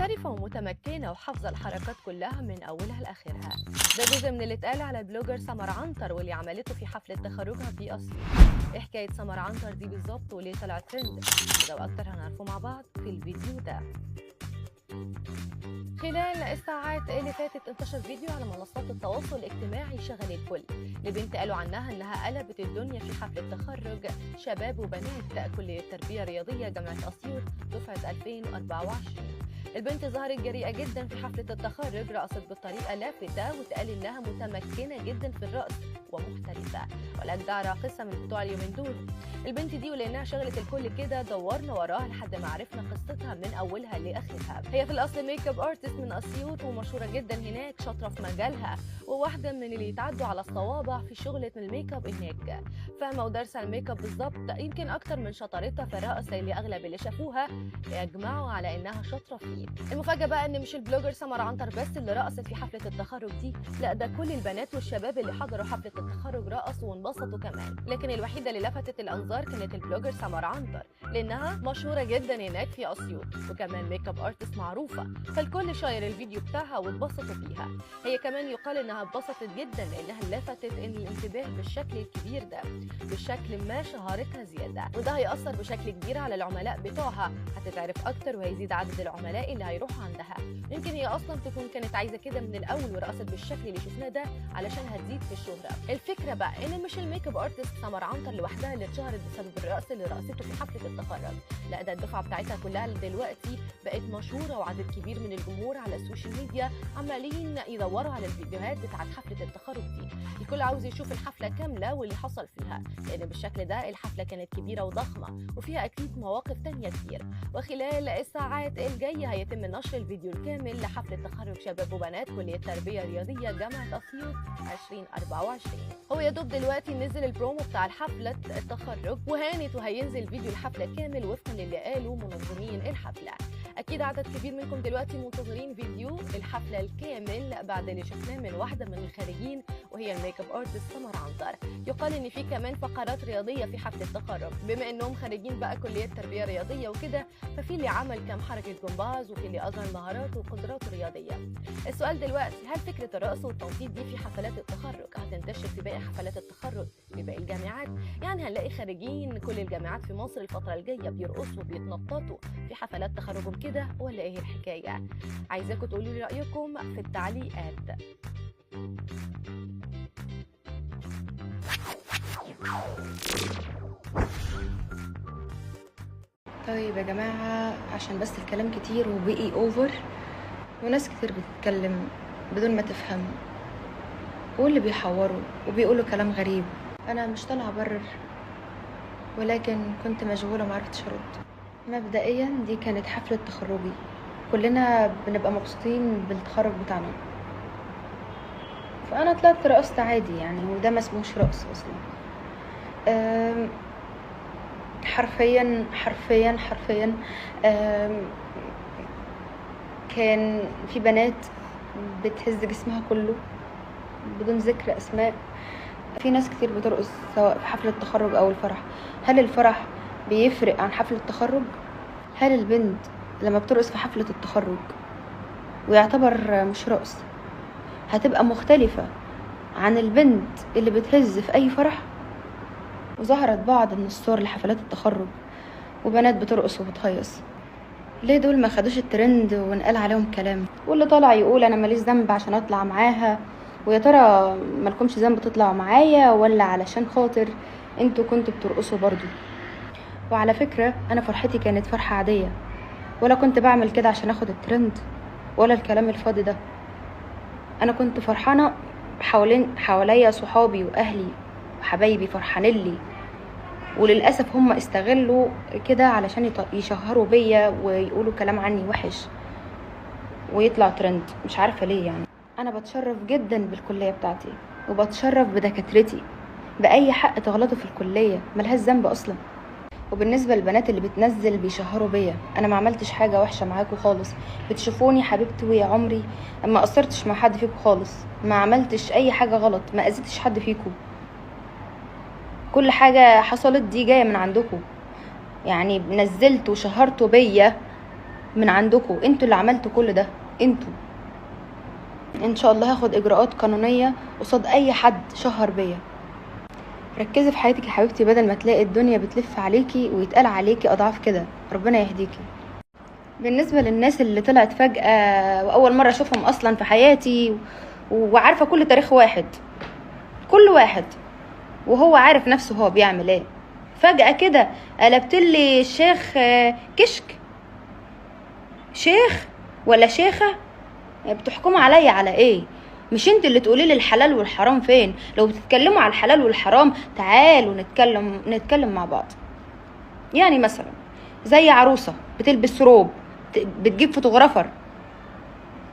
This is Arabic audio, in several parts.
محترفة ومتمكنة وحافظة الحركات كلها من أولها لآخرها. ده جزء من اللي اتقال على البلوجر سمر عنتر واللي عملته في حفلة تخرجها في أسيوط. إيه حكاية سمر عنتر دي بالظبط وليه طلع ترند؟ ده وأكتر هنعرفه مع بعض في الفيديو ده. خلال الساعات اللي فاتت انتشر فيديو على منصات التواصل الاجتماعي شغل الكل لبنت قالوا عنها انها قلبت الدنيا في حفله تخرج شباب وبنات كليه التربيه الرياضيه جامعه اسيوط دفعه 2024. البنت ظهرت جريئه جدا في حفله التخرج، رقصت بطريقه لافته واتقال انها متمكنه جدا في الرقص ومحترفه والاجدع راقصه من بتوع اليومين دول. البنت دي ولانها شغلت الكل كده دورنا وراها لحد ما عرفنا قصتها من اولها لاخرها. هي في الاصل ميك اب ارتست من اسيوط ومشهوره جدا هناك، شاطره في مجالها وواحده من اللي يتعدوا على الصوابع في شغله الميك اب هناك، فاهمه ودارسه الميك اب بالظبط يمكن اكتر من شطارتها في الرقص اللي اغلب اللي شافوها يجمعوا على انها شاطره فيه. المفاجاه بقى ان مش البلوجر سمر عنتر بس اللي رقصت في حفله التخرج دي، لا ده كل البنات والشباب اللي حضروا حفله التخرج رقصوا وانبسطوا كمان، لكن الوحيده اللي لفتت الانظار كانت البلوجر سمر عنتر لانها مشهوره جدا هناك في اسيوط وكمان ميك اب ارتست معروفه، فالكل شاير الفيديو بتاعها واتبسطوا بيها. هي كمان يقال انها اتبسطت جدا لانها لفتت ان الانتباه بالشكل الكبير ده، بالشكل ما شهرتها زياده، وده هيأثر بشكل كبير على العملاء بتوعها، هتتعرف اكتر وهيزيد عدد العملاء اللي هيروحوا عندها. يمكن هي اصلا تكون كانت عايزه كده من الاول ورقصت بالشكل اللي شفناه ده علشان هتزيد في الشهره. الفكره بقى ان مش الميك اب ارتست سمر عنتر لوحدها اللي اتشهرت بسبب الرقص اللي رقصته في حفله التخرج، لا ده الدفعه بتاعتها كلها دلوقتي بقت مشهوره وعدد كبير من الجمهور على السوشيال ميديا عمالين يدوروا على الفيديوهات بتاعت حفله التخرج دي. الكل عاوز يشوف الحفله كامله واللي حصل فيها، لان بالشكل ده الحفله كانت كبيره وضخمه وفيها اكيد مواقف تانية كتير. وخلال الساعات الجايه هيتم نشر الفيديو الكامل لحفله تخرج شباب وبنات كليه التربيه الرياضيه جامعه اسيوط 2024. هو يا دوب دلوقتي نزل البرومو بتاع حفله التخرج وهانت وهينزل فيديو الحفله كامل وفقا للي قالوا منظمين الحفله. اكيد عدد كبير منكم دلوقتي منتظرين فيديو الحفله الكامل بعد اللي شفناه من واحده من الخارجين وهي الميك اب ارتست سمر عنتر. يقال ان في كمان فقرات رياضيه في حفله التخرج، بما انهم خارجين بقى كليه تربيه رياضيه وكده، ففي اللي عمل كام حركه جمباز وفي اللي اظهر مهاراته وقدراته الرياضيه. السؤال دلوقتي هل فكره الرقص والتنطيط دي في حفلات التخرج هتنتشر في باقي حفلات التخرج في باقي الجامعات؟ يعني هنلاقي خارجين كل الجامعات في مصر الفتره الجايه بيرقصوا بيتنططوا في حفلات تخرجهم كده ولا ايه الحكايه؟ عايزاكم تقولوا لي رايكم في التعليقات. طيب يا جماعة، عشان بس الكلام كتير وبقي اوفر وناس كتير بتتكلم بدون ما تفهم واللي بيحوروا وبيقولوا كلام غريب، انا مش طالعة ابرر ولكن كنت مشغولة ومعرفتش ارد. مبدئيا دي كانت حفلة تخرجي، كلنا بنبقى مبسوطين بالتخرج بتاعنا، فانا طلعت رقصت عادي يعني، وده ما اسموش رقص اصلا. حرفيا حرفيا حرفيا كان في بنات بتهز جسمها كله بدون ذكر اسماء. في ناس كتير بترقص سواء في حفلة التخرج او الفرح. هل الفرح بيفرق عن حفلة التخرج؟ هل البنت لما بترقص في حفلة التخرج ويعتبر مش رقص هتبقى مختلفة عن البنت اللي بتهز في اي فرح؟ وظهرت بعض من الصور لحفلات التخرج وبنات بترقص وبتهيص. ليه دول ما خدوش الترند ونقال عليهم كلام؟ واللي طالع يقول انا ماليش ذنب عشان اطلع معاها، ويا ترى مالكمش ذنب تطلعوا معايا ولا علشان خاطر انتوا كنتوا بترقصوا برضو؟ وعلى فكرة انا فرحتي كانت فرحة عادية، ولا كنت بعمل كده عشان اخد الترند ولا الكلام الفاضي ده. انا كنت فرحانة حواليا صحابي واهلي وحبايبي فرحانلي، وللأسف هم استغلوا كده علشان يشهروا بيا ويقولوا كلام عني وحش ويطلع ترند، مش عارفة ليه يعني. أنا بتشرف جدا بالكلية بتاعتي وبتشرف بدكاترتي، بأي حق تغلطوا في الكلية ملهاش ذنب أصلا. وبالنسبة للبنات اللي بتنزل بيشهروا بيا، أنا ما عملتش حاجة وحشة معاكم خالص، بتشوفوني حبيبتي ويا عمري، ما قصرتش مع حد فيكم خالص، ما عملتش أي حاجة غلط، ما أذيتش حد فيكم. كل حاجة حصلت دي جاية من عندكم، يعني نزلت وشهرتوا بيا من عندكم، انتوا اللي عملتوا كل ده، انتوا. ان شاء الله هاخد اجراءات قانونيه قصاد اي حد شهر بيا. ركزي في حياتك يا حبيبتي، بدل ما تلاقي الدنيا بتلف عليكي ويتقال عليكي اضعاف كده. ربنا يهديكي. بالنسبه للناس اللي طلعت فجاه واول مره اشوفهم اصلا في حياتي وعارفه كل تاريخ واحد، كل واحد وهو عارف نفسه هو بيعمل ايه، فجاه كده قلبت لي الشيخ كشك، شيخ ولا شيخه؟ بتحكموا عليا على ايه؟ مش انت اللي تقولي لي الحلال والحرام فين؟ لو بتتكلموا على الحلال والحرام تعالوا نتكلم مع بعض. يعني مثلا زي عروسه بتلبس روب، بتجيب فوتوغرافر،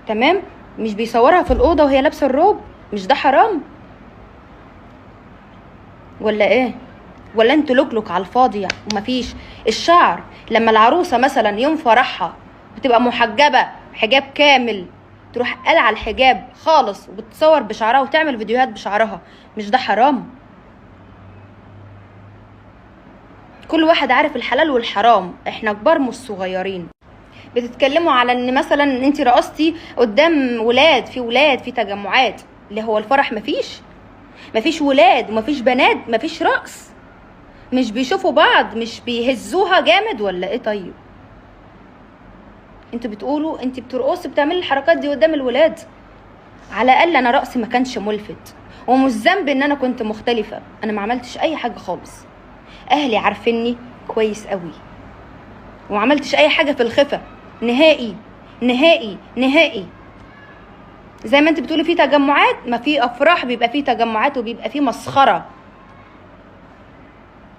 تمام، مش بيصورها في الاوضه وهي لابسه الروب؟ مش ده حرام ولا ايه؟ ولا انتوا لوكلوك على الفاضي ومفيش الشعر؟ لما العروسه مثلا يوم فرحها بتبقى محجبه حجاب كامل، تروح قلع الحجاب خالص وبتصور بشعرها وتعمل فيديوهات بشعرها، مش ده حرام؟ كل واحد عارف الحلال والحرام، احنا كبار مش صغيرين. بتتكلموا على ان مثلا انت رقصتي قدام ولاد، في تجمعات، اللي هو الفرح مفيش ولاد ومفيش بنات، مفيش رقص، مش بيشوفوا بعض، مش بيهزوها جامد ولا ايه؟ طيب انتوا بتقولوا انت بترقصي بتعملي الحركات دي قدام الولاد. على الاقل انا رقصي ما كانش ملفت، ومش ذنب ان انا كنت مختلفه، انا ما عملتش اي حاجه خالص، اهلي عارفيني كويس قوي، وما عملتش اي حاجه في الخفه نهائي نهائي نهائي. زي ما انت بتقولي في تجمعات، ما في افراح بيبقى في تجمعات وبيبقى في مسخره،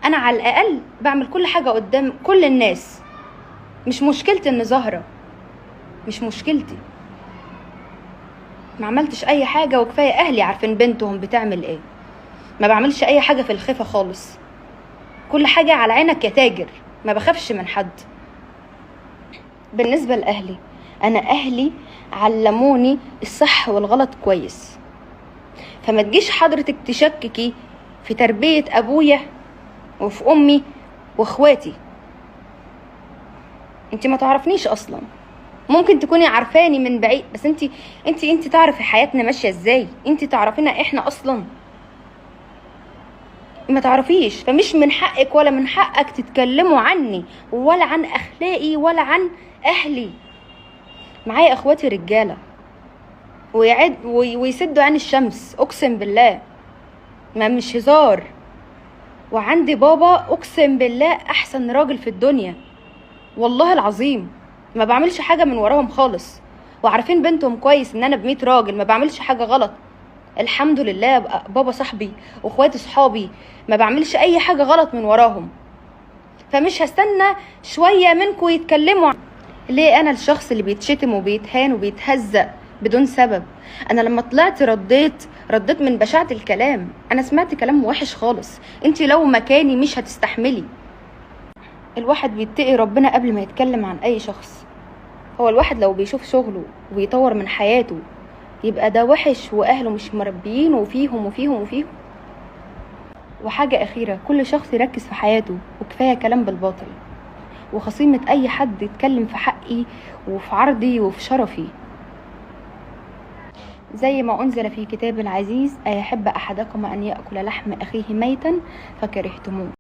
انا على الاقل بعمل كل حاجه قدام كل الناس. مش مشكلتي اني ظاهره، مش مشكلتي، ما عملتش اي حاجه، وكفايه اهلي عارفين بنتهم بتعمل ايه. ما بعملش اي حاجه في الخفه خالص، كل حاجه على عينك يا تاجر، ما بخافش من حد. بالنسبه لاهلي، انا اهلي علموني الصح والغلط كويس، فما تجيش حضرتك تشككي في تربيه ابويا وفي امي واخواتي. انت ما تعرفنيش اصلا، ممكن تكوني عارفاني من بعيد، بس انت تعرفي حياتنا ماشيه ازاي؟ انت تعرفينا احنا اصلا؟ ما تعرفيش، فمش من حقك ولا من حقك تتكلموا عني ولا عن اخلاقي ولا عن اهلي. معايا اخواتي رجاله ويسدوا عين الشمس، اقسم بالله ما مش هزار. وعندي بابا اقسم بالله احسن راجل في الدنيا، والله العظيم ما بعملش حاجه من وراهم خالص، وعارفين بنتهم كويس ان انا ب100 راجل ما بعملش حاجه غلط. الحمد لله بابا صاحبي واخواتي صحابي، ما بعملش اي حاجه غلط من وراهم. فمش هستنى شويه منكم يتكلموا ليه انا الشخص اللي بيتشتم وبيتهان وبيتهزق بدون سبب. انا لما طلعت رديت من بشاعة الكلام، انا سمعت كلام وحش خالص، انت لو مكاني مش هتستحملي. الواحد بيتقي ربنا قبل ما يتكلم عن اي شخص. هو الواحد لو بيشوف شغله ويطور من حياته يبقى ده وحش واهله مش مربيين وفيهم. وحاجة اخيرة، كل شخص يركز في حياته، وكفاية كلام بالباطل وخصيمة اي حد يتكلم في حقي وفي عرضي وفي شرفي. زي ما أنزل في كتاب العزيز: أيحب أحدكم أن يأكل لحم أخيه ميتا فكرهتموه.